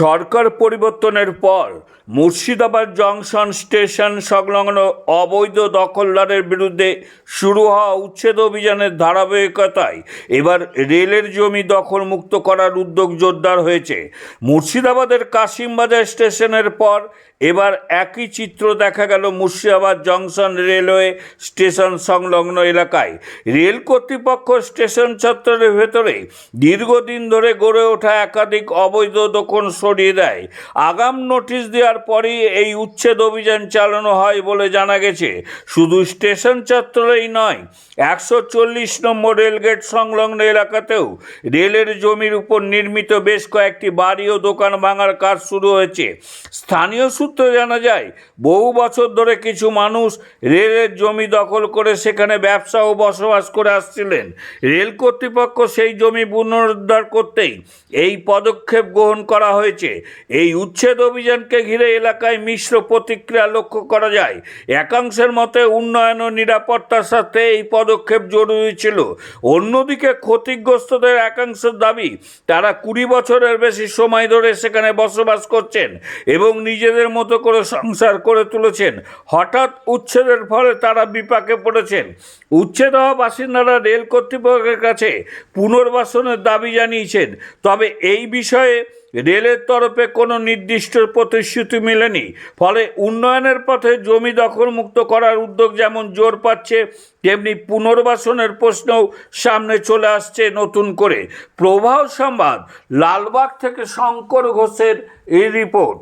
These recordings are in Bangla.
সরকার পরিবর্তনের পর মুর্শিদাবাদ জংশন স্টেশন সংলগ্ন অবৈধ দখলদারের বিরুদ্ধে শুরু হওয়া উচ্ছেদ অভিযানের ধারাবাহিকতায় এবার রেলের জমি দখলমুক্ত করার উদ্যোগ জোরদার হয়েছে। মুর্শিদাবাদের কাশিমবাজার স্টেশনের পর এবার একই চিত্র দেখা গেল মুর্শিদাবাদ জংশন রেলওয়ে স্টেশন সংলগ্ন এলাকায়। রেল কর্তৃপক্ষ স্টেশন চত্বরের ভেতরে দীর্ঘদিন ধরে গড়ে ওঠা একাধিক অবৈধ দোকান সরিয়ে দেয়। আগাম নোটিশ দেওয়ার পরই এই উচ্ছেদ অভিযান চালানো হয় বলে জানা গেছে। শুধু স্টেশন চত্বরেই নয়, 140 নম্বর রেলগেট সংলগ্ন এলাকাতেও রেলের জমির উপর নির্মিত বেশ কয়েকটি বাড়ি ও দোকান ভাঙার কাজ শুরু হয়েছে। স্থানীয় সূত্রে জানা যায়, বহু বছর ধরে কিছু মানুষ রেলের জমি দখল করে সেখানে ব্যবসা ও বসবাস করে আসছিলেন। রেল কর্তৃপক্ষ সেই জমি পুনরুদ্ধার করতেই এই পদক্ষেপ গ্রহণ করা হয়েছে। এই উচ্ছেদ অভিযানকে ঘিরে এলাকায় মিশ্র প্রতিক্রিয়া লক্ষ্য করা যায়। একাংশের মতে উন্নয়ন ও নিরাপত্তার সাথে এই পদক্ষেপ জরুরি ছিল। অন্যদিকে ক্ষতিগ্রস্তদের একাংশের দাবি, তারা 20 বছরের বেশি সময় ধরে সেখানে বসবাস করছেন এবং নিজেদের মতো করে সংসার করে তুলেছেন। হঠাৎ উচ্ছেদের ফলে তারা বিপাকে পড়েছেন। উচ্ছেদ হওয়া বাসিন্দারা রেল কর্তৃপক্ষের কাছে পুনর্বাসনের দাবি জানিয়েছেন। তবে এই বিষয়ে রেলের তরফে কোনো নির্দিষ্ট প্রতিশ্রুতি মেলেনি। ফলে উন্নয়নের পথে জমি দখলমুক্ত করার উদ্যোগ যেমন জোর পাচ্ছে, তেমনি পুনর্বাসনের প্রশ্নও সামনে চলে আসছে নতুন করে। প্রবাহ সংবাদ, লালবাগ থেকে শঙ্কর ঘোষের এই রিপোর্ট।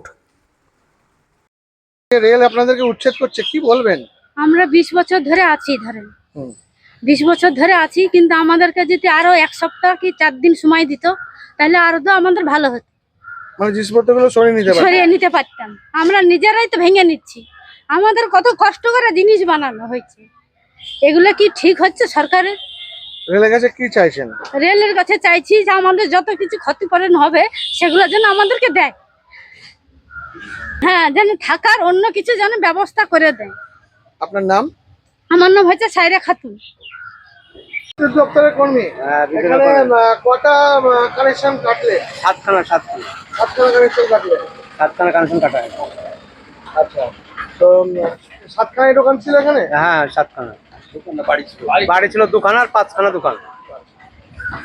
রেল আপনাদেরকে উচ্ছেদ করছে, কি বলবেন? আমরা 20 বছর ধরে আছি, ধরেন 20 বছর ধরে আছি, কিন্তু আমাদেরকে যদি আরো 1 সপ্তাহ কি 4 দিন সময় দিত তাহলে আরো তো আমাদের ভালো হতো। মানে জিনিসপত্রগুলো সরিয়ে নিতে পারতাম। আমরা নিজেরাই তো ভেঙে নিচ্ছি। আমাদের কত কষ্ট করে জিনিস বানানো হয়েছে, এগুলো কি ঠিক হচ্ছে সরকারের? রেলের কাছে কি চাইছেন? রেলের কাছে চাইছি যে আমাদের যত কিছু ক্ষতিপূরণ হবে সেগুলো যেন আমাদেরকে দেয়। হ্যাঁ, যেন থাকার অন্য কিছু যেন ব্যবস্থা করে দেয়। আপনার নাম? আমার নাম হচ্ছে সাইরা খাতুন। দপ্তরের কর্মী। এখানে কটা কানেকশন কাটলে? 7খানা কানেকশন কাটলে? 7খানা কানেকশন কাটা হয়। আচ্ছা, তো 7খানায় দোকান ছিল এখানে? হ্যাঁ, 7খানা বাড়ি ছিল, 2খানা আর 5খানা দোকান।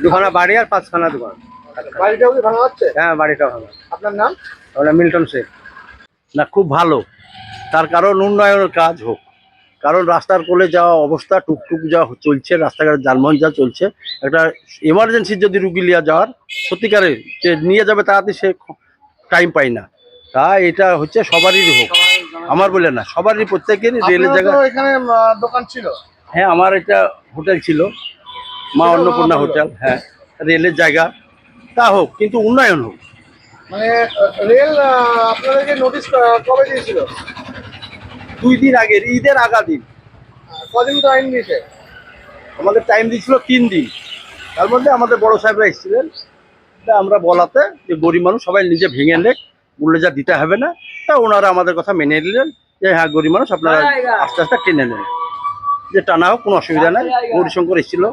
2খানা বাড়ি আর 5খানা দোকান। বাড়িটাও কি ভাঙা হচ্ছে? হ্যাঁ, বাড়িটা ভাঙা। আপনার নাম? ওটা মিল্টন শেখ। না, খুব ভালো। তার কারণ উন্নয়নের কাজ হোক, কারণ রাস্তার কোলে যাওয়া অবস্থা, টুকটুক যা চলছে, রাস্তাঘাটে যানবাহন যা চলছে, একটা এমার্জেন্সি যদি রুগী নিয়ে যাওয়ার সত্যিকারের যে নিয়ে যাবে তাড়াতাড়ি সে টাইম পায় না। তা এটা হচ্ছে সবারই হোক, আমার বলে না, সবারই, প্রত্যেকেরই রেলের জায়গা। এখানে দোকান ছিল? হ্যাঁ, আমার একটা হোটেল ছিল, মা অন্নপূর্ণা হোটেল। হ্যাঁ, রেলের জায়গা, তা হোক, কিন্তু উন্নয়ন হোক। মানে রেল আপনাদেরকে নোটিশ কবে দিয়েছিল? 2 দিন আগে, ঈদের আগা দিন। কদিন টাইম দিয়েছে? আমাদের টাইম দিয়েছিল 3 দিন। তার মধ্যে আমাদের বড় সাহেবরা এসেছিলেন, তা আমরা বলাতে যে গরিব মানুষ সবাই নিজে ভেঙে নেক, মূল্য যা দিতে হবে না। তা ওনারা আমাদের কথা মেনে নিলেন যে হ্যাঁ, গরিব মানুষ আপনারা আস্তে আস্তে টেনে নেন, যে টানা হোক, কোনো অসুবিধা নাই। গৌরীশঙ্কর এসেছিল,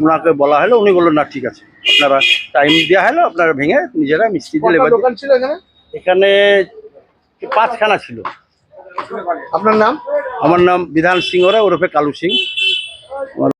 ওনাকে বলা হলো, উনি বললেন না ঠিক আছে, আপনারা টাইম দেওয়া হলো, আপনারা ভেঙে নিজেরা মিস্ত্রি দিয়ে লেবার। দোকান ছিল এখানে? এখানে 5খানা ছিল। আপনার নাম? আমার নাম বিধান সিংহরা ওরফে কালু সিং।